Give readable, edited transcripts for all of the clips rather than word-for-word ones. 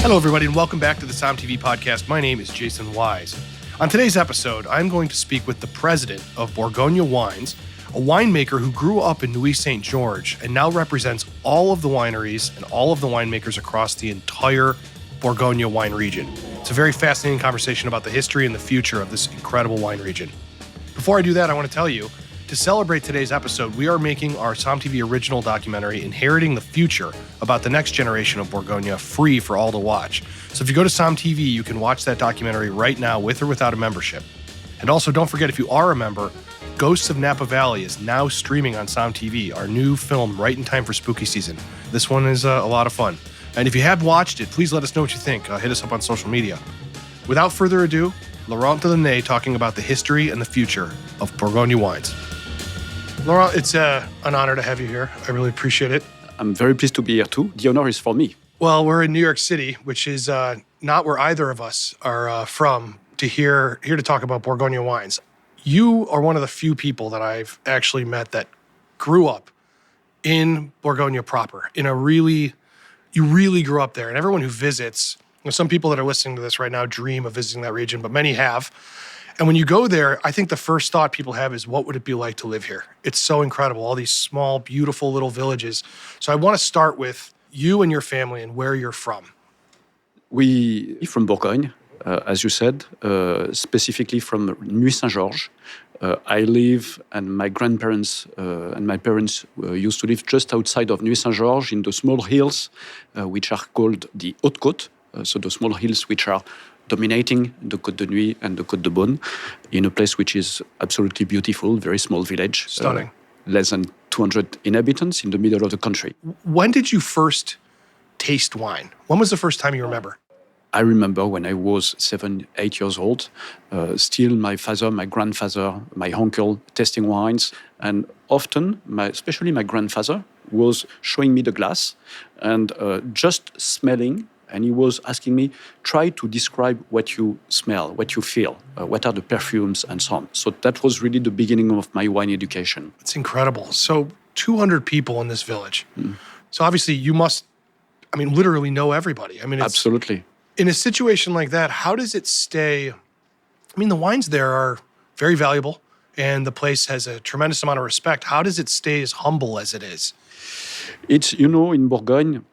Hello, everybody, and welcome back to the Somm TV podcast. My name is Jason Wise. On today's episode, I'm going to speak with the president of Bourgogne Wines, a winemaker who grew up in Nuits Saint George and now represents all of the wineries and all of the winemakers across the entire Bourgogne wine region. It's a very fascinating conversation about the history and the future of this incredible wine region. Before I do that, I want to tell you, to celebrate today's episode, we are making our Somm TV original documentary, Inheriting the Future, about the next generation of Bourgogne, free for all to watch. So if you go to Somm TV, you can watch that documentary right now with or without a membership. And also, don't forget, if you are a member, Ghosts of Napa Valley is now streaming on Somm TV, our new film right in time for spooky season. This one is a lot of fun. And if you have watched it, please let us know what you think. Hit us up on social media. Without further ado, Laurent Delaunay talking about the history and the future of Bourgogne wines. Laurent, it's an honor to have you here. I really appreciate it. I'm very pleased to be here too. The honor is for me. Well, we're in New York City, which is not where either of us are from, here to talk about Bourgogne wines. You are one of the few people that I've actually met that grew up in Bourgogne proper. You really grew up there. And everyone who visits, some people that are listening to this right now dream of visiting that region, but many have. And when you go there, I think the first thought people have is, what would it be like to live here? It's so incredible, all these small, beautiful little villages. So I want to start with you and your family and where you're from. We from Bourgogne, as you said, specifically from Nuits Saint George. I live, and my grandparents and my parents used to live just outside of Nuits Saint George in the small hills, which are called the Haute Côte. So the small hills which are dominating the Côte de Nuit and the Côte de Beaune, in a place which is absolutely beautiful, very small village. Stunning. Less than 200 inhabitants in the middle of the country. When did you first taste wine? When was the first time you remember? I remember when I was 7, 8 years old, still my father, my grandfather, my uncle tasting wines. And often, especially my grandfather, was showing me the glass and just smelling. And he was asking me, try to describe what you smell, what you feel, what are the perfumes and so on. So that was really the beginning of my wine education. It's incredible. So 200 people in this village. So obviously you must, literally know everybody. Absolutely. In a situation like that, how does it stay? The wines there are very valuable and the place has a tremendous amount of respect. How does it stay as humble as it is? It's, in Bourgogne,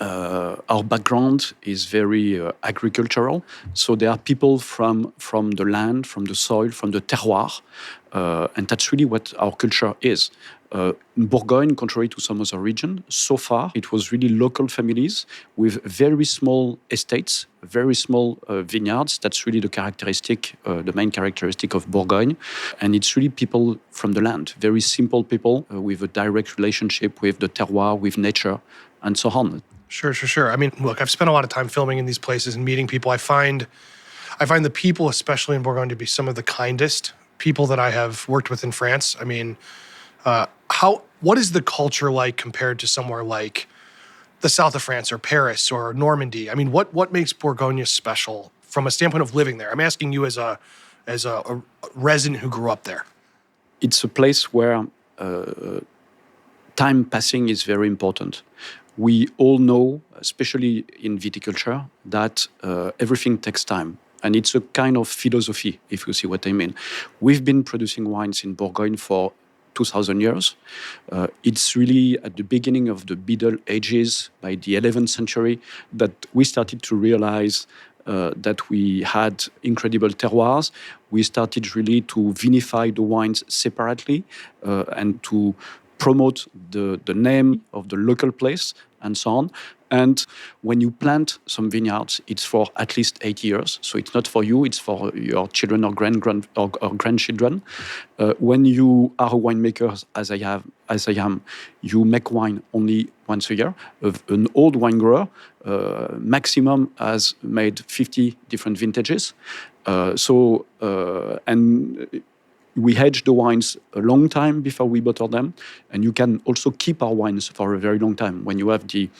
our background is very agricultural. So there are people from the land, from the soil, from the terroir. And that's really what our culture is. In Bourgogne, contrary to some other region, so far it was really local families with very small estates, very small vineyards. That's really the main characteristic of Bourgogne. And it's really people from the land, very simple people with a direct relationship with the terroir, with nature, and so on. Sure. Look, I've spent a lot of time filming in these places and meeting people. I find the people, especially in Bourgogne, to be some of the kindest people that I have worked with in France. What is the culture like compared to somewhere like the south of France or Paris or Normandy? What makes Bourgogne special from a standpoint of living there? I'm asking you as a resident who grew up there. It's a place where time passing is very important. We all know, especially in viticulture, that everything takes time. And it's a kind of philosophy, if you see what I mean. We've been producing wines in Bourgogne for 2,000 years. It's really at the beginning of the Middle Ages, by the 11th century, that we started to realize that we had incredible terroirs. We started really to vinify the wines separately and to promote the name of the local place and so on. And when you plant some vineyards, it's for at least 8 years. So it's not for you, it's for your children or grandchildren. When you are a winemaker, as I am, you make wine only once a year. An old wine grower, maximum, has made 50 different vintages. And we age the wines a long time before we bottle them, and you can also keep our wines for a very long time. When you have the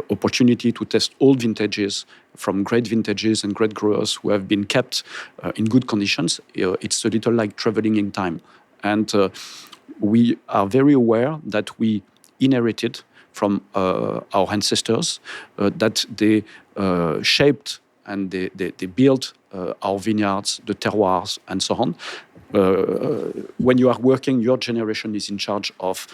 opportunity to test old vintages from great vintages and great growers who have been kept in good conditions, it's a little like traveling in time. And we are very aware that we inherited from our ancestors that they shaped and they built our vineyards, the terroirs, and so on. When you are working, your generation is in charge of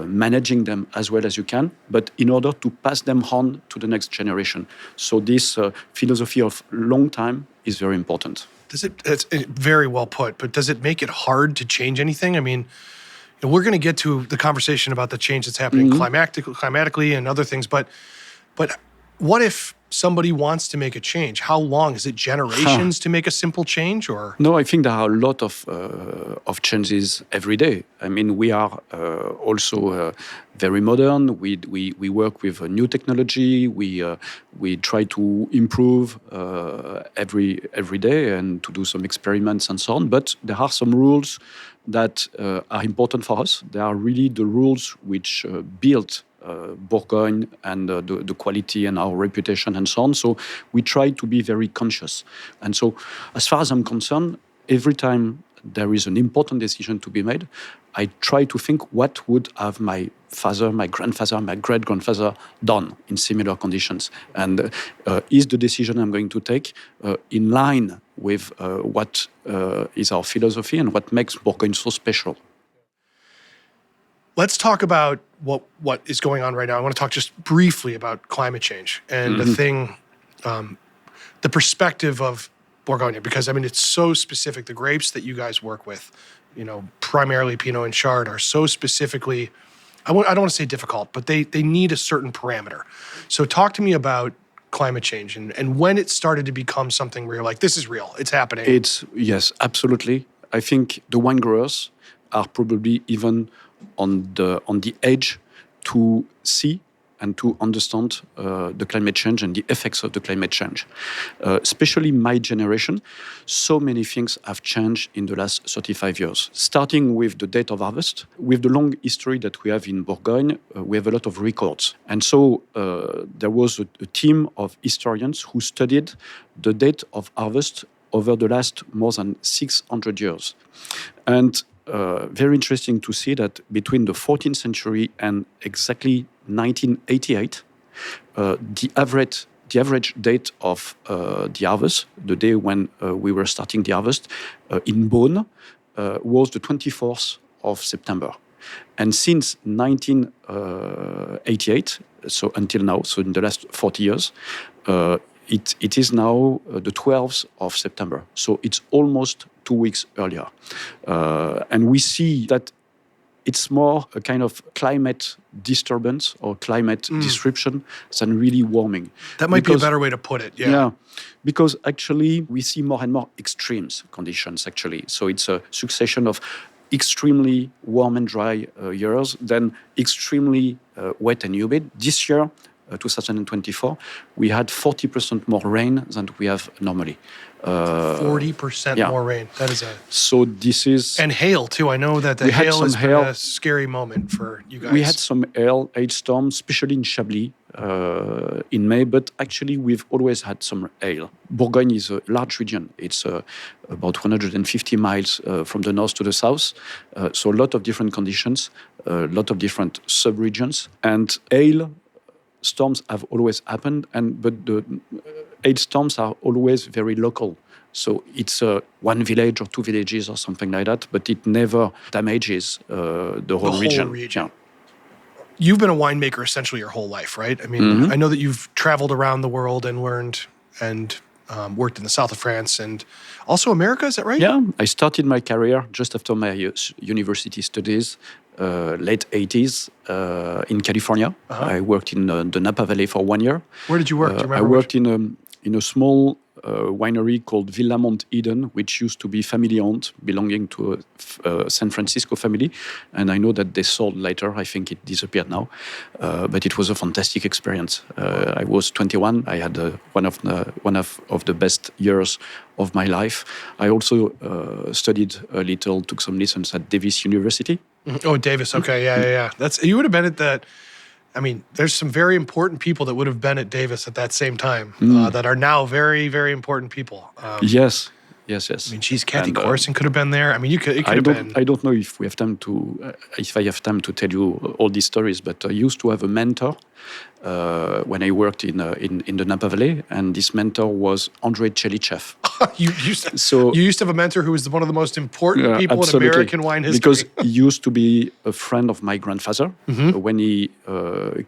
managing them as well as you can, but in order to pass them on to the next generation. So this philosophy of long time is very important. It's very well put, but does it make it hard to change anything? I mean, we're going to get to the conversation about the change that's happening climatically and other things, but what if somebody wants to make a change? How long? Is it generations to make a simple change, or? No, I think there are a lot of changes every day. I mean, we are also very modern. We work with new technology. We try to improve every day and to do some experiments and so on. But there are some rules that are important for us. They are really the rules which build Bourgogne and the quality and our reputation and so on. So we try to be very conscious. And so as far as I'm concerned, every time there is an important decision to be made, I try to think what would have my father, my grandfather, my great-grandfather done in similar conditions. And is the decision I'm going to take in line with what is our philosophy and what makes Bourgogne so special? Let's talk about what is going on right now. I want to talk just briefly about climate change and the perspective of Bourgogne, because I mean it's so specific. The grapes that you guys work with, primarily Pinot and Chard, are so specifically. I don't want to say difficult, but they need a certain parameter. So talk to me about climate change and when it started to become something where you're like, this is real, it's happening. Yes, absolutely. I think the wine growers are probably even on the edge to see and to understand the climate change and the effects of the climate change. Especially my generation, so many things have changed in the last 35 years. Starting with the date of harvest, with the long history that we have in Bourgogne, we have a lot of records. And so there was a team of historians who studied the date of harvest over the last more than 600 years. And very interesting to see that between the 14th century and exactly 1988, the average date of the harvest, the day when we were starting the harvest, in Bourgogne, was the 24th of September. And since 1988, so until now, so in the last 40 years, it is now the 12th of September. So it's almost 2 weeks earlier. And we see that it's more a kind of climate disturbance or climate disruption than really warming. That might be a better way to put it, yeah. Because actually we see more and more extremes conditions, actually. So it's a succession of extremely warm and dry years, then extremely wet and humid. This year, 2024, we had 40% more rain than we have normally. 40% more rain. That is So this is... And hail, too. I know that the hail has been a scary moment for you guys. We had some hail storms, especially in Chablis, in May, but actually we've always had some hail. Bourgogne is a large region. It's about 150 miles from the north to the south. So a lot of different conditions, a lot of different sub-regions. And hail storms have always happened, but the hail storms are always very local. So it's one village or two villages or something like that, but it never damages the whole region. Yeah. You've been a winemaker essentially your whole life, right? I mean, I know that you've traveled around the world and learned and worked in the south of France and also America, is that right? Yeah, I started my career just after my university studies, late 80s, in California. I worked in the Napa Valley for 1 year. Where did you work? Do you remember? I worked in a small winery called Villa Mont Eden, which used to be family-owned, belonging to a San Francisco family. And I know that they sold later. I think it disappeared now. But it was a fantastic experience. I was 21. I had one of the best years of my life. I also studied a little, took some lessons at Davis University. Oh, Davis. Okay, yeah. You would have been at that. I mean, there's some very important people that would have been at Davis at that same time that are now very, very important people. Yes. Yes. I mean, geez, Kathy And, Corson could have been there. I mean, it could have been. I don't know if we have time to, if I have time to tell you all these stories, but I used to have a mentor when I worked in the Napa Valley, and this mentor was Andrei Chelichev. you used to have a mentor who was one of the most important people absolutely. in American wine history. Because he used to be a friend of my grandfather. Mm-hmm. When he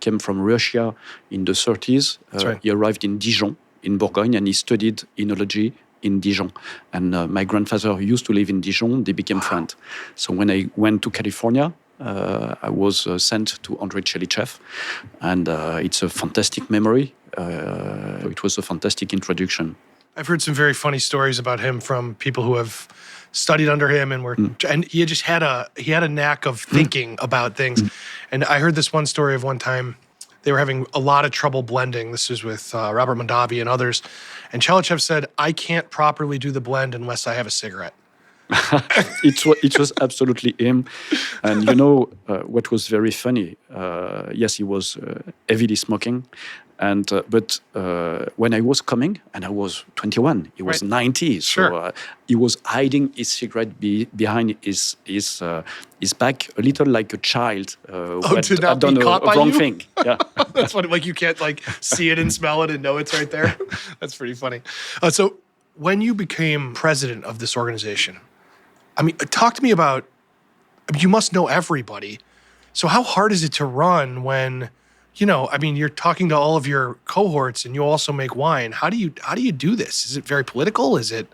came from Russia in the 30s, right. he arrived in Dijon, in Bourgogne, and he studied enology in Dijon. And my grandfather used to live in Dijon. They became friends. So when I went to California, I was sent to Andrei Chelichev, and it's a fantastic memory. It was a fantastic introduction. I've heard some very funny stories about him from people who have studied under him and he just had a knack of thinking about things. And I heard this one story of one time they were having a lot of trouble blending. This was with Robert Mondavi and others. And Chelichev said, "I can't properly do the blend unless I have a cigarette." It was absolutely him. And what was very funny? Yes, he was heavily smoking. And but when I was coming, and I was 21, he was 90. Sure. So he was hiding his cigarette behind his back, a little like a child who to not done be caught a by wrong you? thing. Yeah. That's funny. Like you can't see it and smell it and know it's right there. That's pretty funny. So when you became president of this organization, I mean, talk to me about. I mean, you must know everybody. So how hard is it to run when, I mean, you're talking to all of your cohorts and you also make wine. How do you do this? Is it very political? Is it?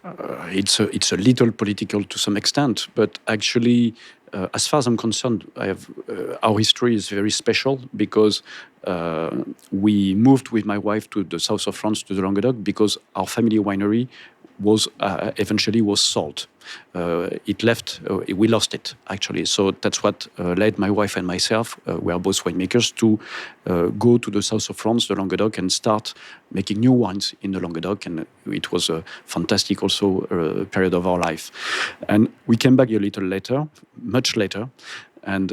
It's a little political to some extent, but actually, as far as I'm concerned, our history is very special because we moved with my wife to the south of France, to the Languedoc, because our family winery was eventually sold. We lost it actually. So that's what led my wife and myself, we are both winemakers, to go to the south of France, the Languedoc, and start making new wines in the Languedoc. And it was a fantastic also period of our life. And we came back a little later, much later. And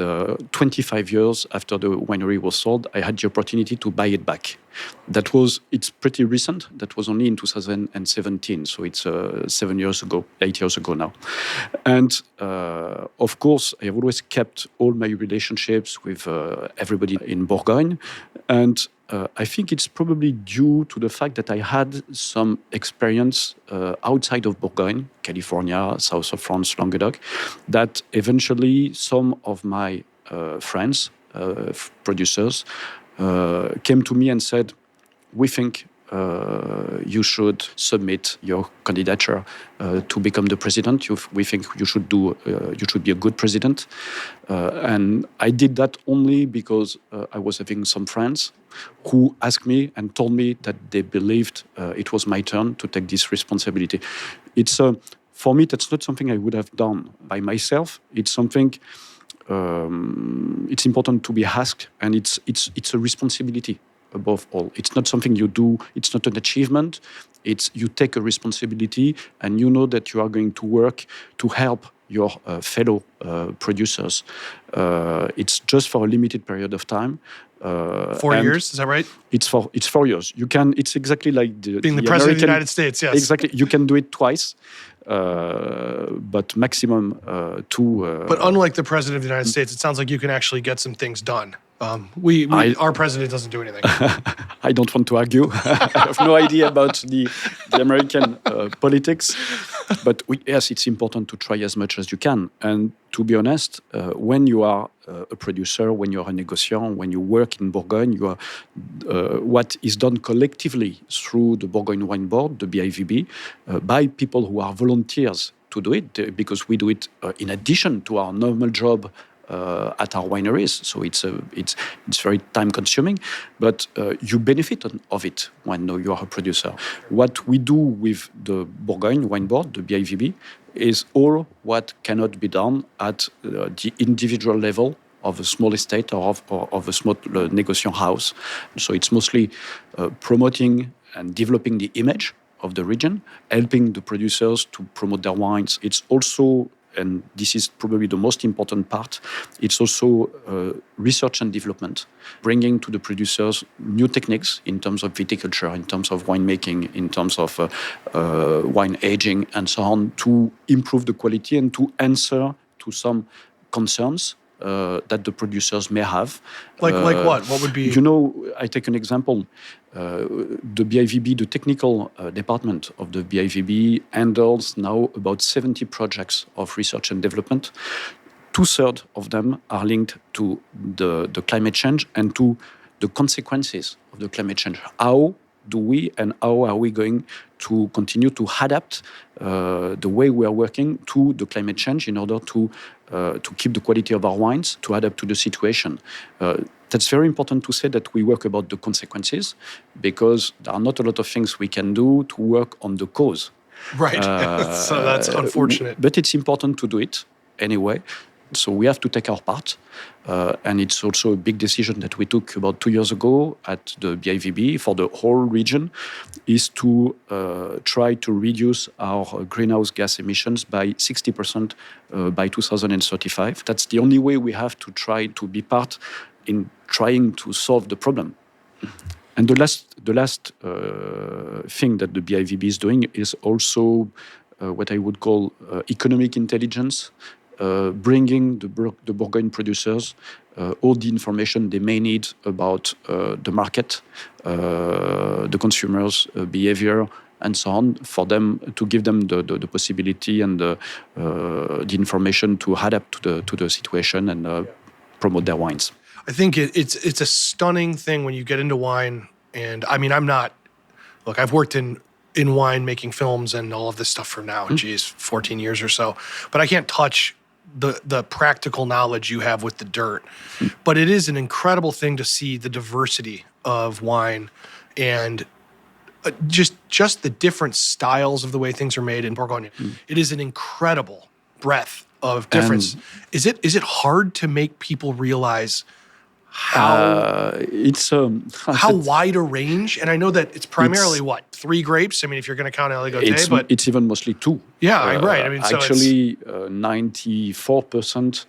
25 years after the winery was sold, I had the opportunity to buy it back. It's pretty recent. That was only in 2017. So it's 8 years ago now. And of course, I have always kept all my relationships with everybody in Bourgogne. And I think it's probably due to the fact that I had some experience outside of Bourgogne, California, south of France, Languedoc, that eventually some of my friends, producers, came to me and said, "We think you should submit your candidature to become the president. We think you should be a good president." And I did that only because I was having some friends who asked me and told me that they believed it was my turn to take this responsibility. For me, that's not something I would have done by myself. It's something. It's important to be asked, and it's a responsibility above all. It's not something you do. It's not an achievement. It's you take a responsibility, and you know that you are going to work to help your fellow producers. It's just for a limited period of time. 4 years, is that right? It's 4 years. You can. It's exactly like being the president of the United States. Yes, exactly. You can do it twice. But maximum 2. But unlike the president of the United States, it sounds like you can actually get some things done. Our president doesn't do anything. I don't want to argue. I have no idea about the American politics. But yes, it's important to try as much as you can. And to be honest, when you are a producer, when you are a négociant, when you work in Bourgogne, you are what is done collectively through the Bourgogne Wine Board, the BIVB, by people who are volunteers to do it, because we do it in addition to our normal job at our wineries. So it's very time consuming, but you benefit of it when you are a producer. What we do with the Bourgogne Wine Board, the BIVB, is all what cannot be done at the individual level of a small estate or of a small négociant house. So it's mostly promoting and developing the image of the region, helping the producers to promote their wines. It's also and this is probably the most important part, it's also research and development, bringing to the producers new techniques in terms of viticulture, in terms of winemaking, in terms of wine aging, and so on, to improve the quality and to answer to some concerns that the producers may have. Like what? What would be? I take an example. The BIVB, the technical department of the BIVB, handles now about 70 projects of research and development. 2/3 of them are linked to the climate change and to the consequences of the climate change. How are we going to continue to adapt the way we are working to the climate change in order to keep the quality of our wines, to adapt to the situation. That's very important to say that we work about the consequences, because there are not a lot of things we can do to work on the cause. Right. So that's unfortunate. But it's important to do it anyway. So we have to take our part. And it's also a big decision that we took about 2 years ago at the BIVB for the whole region, is to try to reduce our greenhouse gas emissions by 60% by 2035. That's the only way we have to try to be part in trying to solve the problem. And the last thing that the BIVB is doing is also what I would call economic intelligence, bringing the Bourgogne producers all the information they may need about the market, the consumers' behavior, and so on, for them to give them the possibility and the information to adapt to the situation and promote their wines. I think it's a stunning thing when you get into wine. And I mean, I've worked in wine making films and all of this stuff for now, 14 years or so. But I can't touch the practical knowledge you have with the dirt. But it is an incredible thing to see the diversity of wine and just the different styles of the way things are made in Bourgogne. It is an incredible breadth of difference. Is it hard to make people realize how wide a range? And I know that it's primarily 3 grapes. I mean, if you're going to count Aligoté, but it's even mostly 2. Yeah, right. I mean, actually, 94%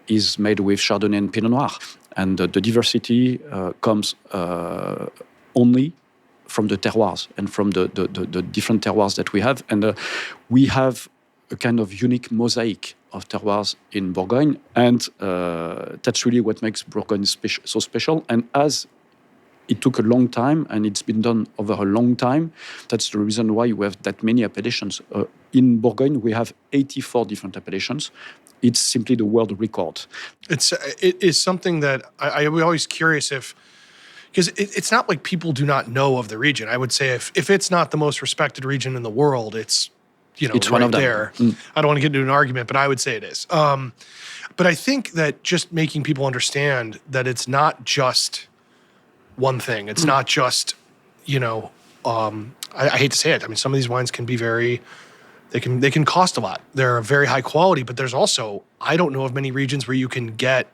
is made with Chardonnay and Pinot Noir, and the diversity comes only from the terroirs and from the different terroirs that we have, and we have a kind of unique mosaic of terroirs in Bourgogne, and that's really what makes Bourgogne so special. And as it took a long time, and it's been done over a long time, that's the reason why we have that many appellations. In Bourgogne, we have 84 different appellations. It's simply the world record. It is something that I'm always curious because it's not like people do not know of the region. I would say if it's not the most respected region in the world, it's right one of them. There. I don't want to get into an argument, but I would say it is. But I think that just making people understand that it's not just one thing. It's not just, I hate to say it. I mean, some of these wines can be they can cost a lot. They're very high quality, but there's also, I don't know of many regions where you can get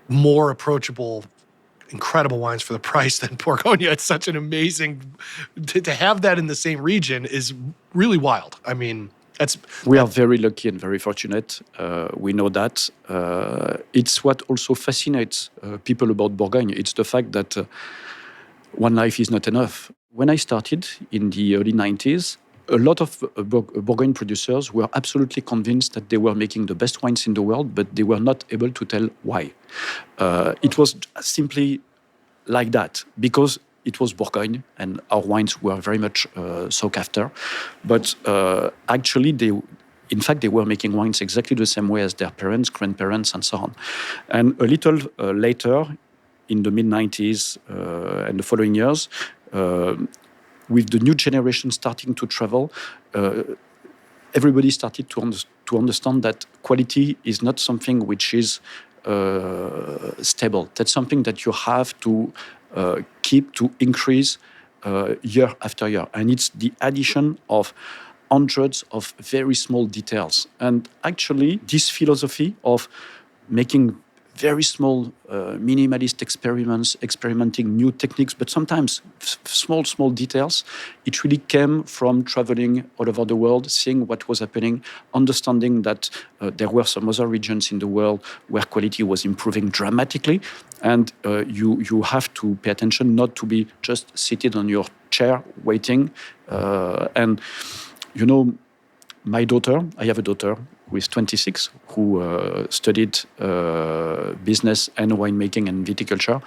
more approachable, incredible wines for the price than Bourgogne. It's such an amazing, to have that in the same region is really wild. I mean, we are very lucky and very fortunate. We know that. It's what also fascinates people about Bourgogne. It's the fact that one life is not enough. When I started in the early 90s, a lot of Bourgogne producers were absolutely convinced that they were making the best wines in the world, but they were not able to tell why. It was simply like that, because it was Bourgogne, and our wines were very much sought after. But actually, they were making wines exactly the same way as their parents, grandparents, and so on. And a little later, in the mid-90s and the following years, with the new generation starting to travel, everybody started to understand that quality is not something which is stable. That's something that you have to keep, to increase year after year. And it's the addition of hundreds of very small details. And actually, this philosophy of making very small, minimalist experiments, experimenting new techniques, but sometimes small details. It really came from traveling all over the world, seeing what was happening, understanding that there were some other regions in the world where quality was improving dramatically. And you have to pay attention not to be just seated on your chair waiting. And, you know, I have a daughter who is 26, who studied business and winemaking and viticulture.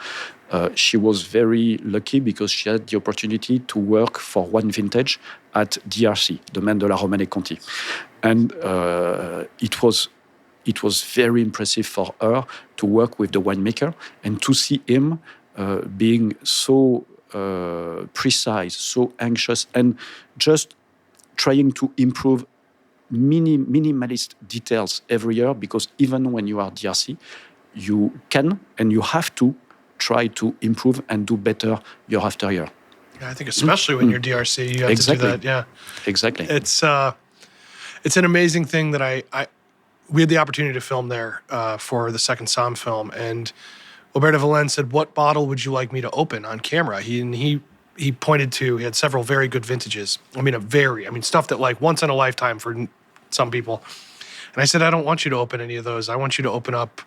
She was very lucky because she had the opportunity to work for one vintage at DRC, Domaine de la Romanée Conti. And it was very impressive for her to work with the winemaker and to see him being so precise, so anxious, and just trying to improve minimalist details every year, because even when you are DRC, you can and you have to try to improve and do better year after year. Yeah, I think especially when you're DRC, you have to do that. Yeah, exactly. It's an amazing thing that we had the opportunity to film there for the second Somm film, and Alberto Valen said, "What bottle would you like me to open on camera?" He pointed to, he had several very good vintages. Stuff that like once in a lifetime for some people. And I said, I don't want you to open any of those. I want you to open up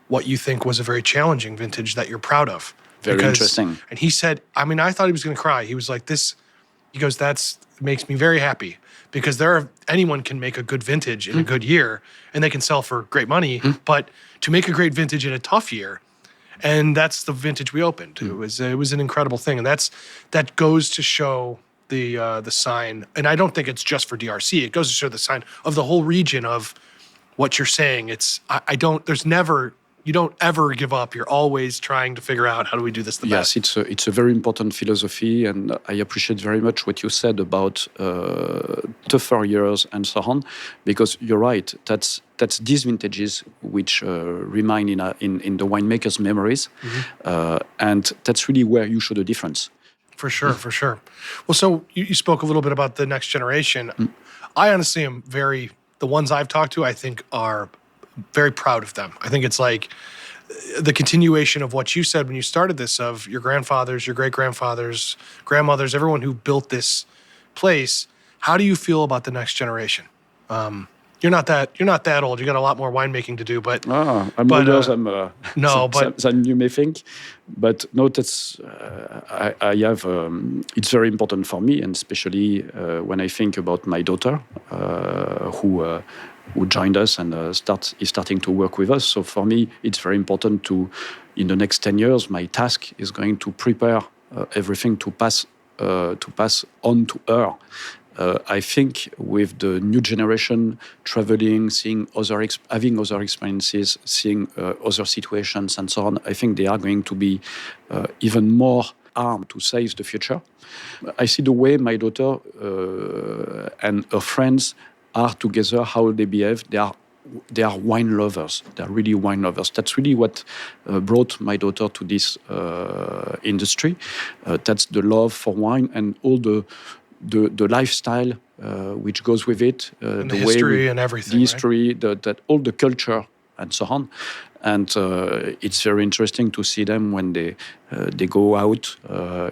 what you think was a very challenging vintage that you're proud of. Very interesting. And he said, I thought he was going to cry. He was like, he goes, that makes me very happy, because anyone can make a good vintage in a good year and they can sell for great money, but to make a great vintage in a tough year, and that's the vintage we opened. It was an incredible thing, and that goes to show the sign. And I don't think it's just for DRC. It goes to show the sign of the whole region of what you're saying. You don't ever give up. You're always trying to figure out, how do we do this the best? Yes, it's a very important philosophy, and I appreciate very much what you said about tougher years and so on, because you're right. That's these vintages which remain in the winemaker's memories, and that's really where you show the difference. For sure. Well, so you spoke a little bit about the next generation. I honestly am the ones I've talked to, I think are very proud of them. I think it's like the continuation of what you said when you started this, of your grandfathers, your great-grandfathers, grandmothers, everyone who built this place. How do you feel about the next generation? You're not that old. You got a lot more winemaking to do, but I'm older than you may think. But no, that's I have. It's very important for me, and especially when I think about my daughter, who joined us and is starting to work with us. So for me, it's very important to, in the next 10 years, my task is going to prepare everything to pass on to her. I think with the new generation traveling, having other experiences, seeing other situations and so on, I think they are going to be even more armed to seize the future. I see the way my daughter and her friends are together, how they behave. They are wine lovers. They are really wine lovers. That's really what brought my daughter to this industry. That's the love for wine and all the lifestyle which goes with it, and the history and everything. The history, that all the culture and so on. And it's very interesting to see them when they go out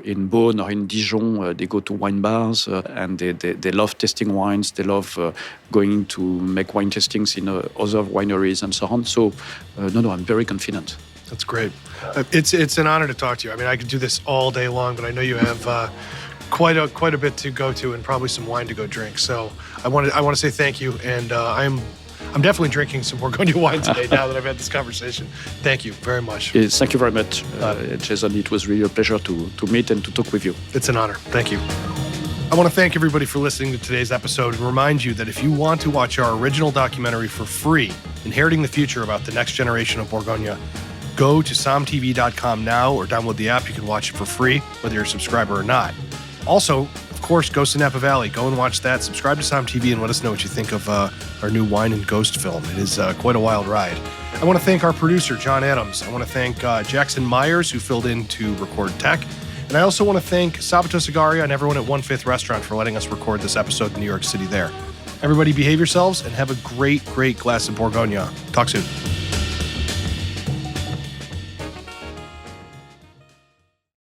in Beaune or in Dijon. They go to wine bars and they love tasting wines. They love going to make wine tastings in other wineries and so on. So, I'm very confident. That's great. It's an honor to talk to you. I could do this all day long, but I know you have quite a bit to go to and probably some wine to go drink. So I want to say thank you, and I'm definitely drinking some Bourgogne wine today now that I've had this conversation. Thank you very much. Yes, thank you very much, Jason. It was really a pleasure to meet and to talk with you. It's an honor. Thank you. I want to thank everybody for listening to today's episode and remind you that if you want to watch our original documentary for free, Inheriting the Future about the next generation of Bourgogne, go to sommtv.com now or download the app. You can watch it for free, whether you're a subscriber or not. Also, of course, Ghost in Napa Valley. Go and watch that. Subscribe to Somm TV and let us know what you think of our new Wine and Ghost film. It is quite a wild ride. I want to thank our producer, John Adams. I want to thank Jackson Myers, who filled in to record tech. And I also want to thank Sabato Sagaria and everyone at 1/5 Restaurant for letting us record this episode in New York City there. Everybody behave yourselves and have a great, great glass of Bourgogne. Talk soon.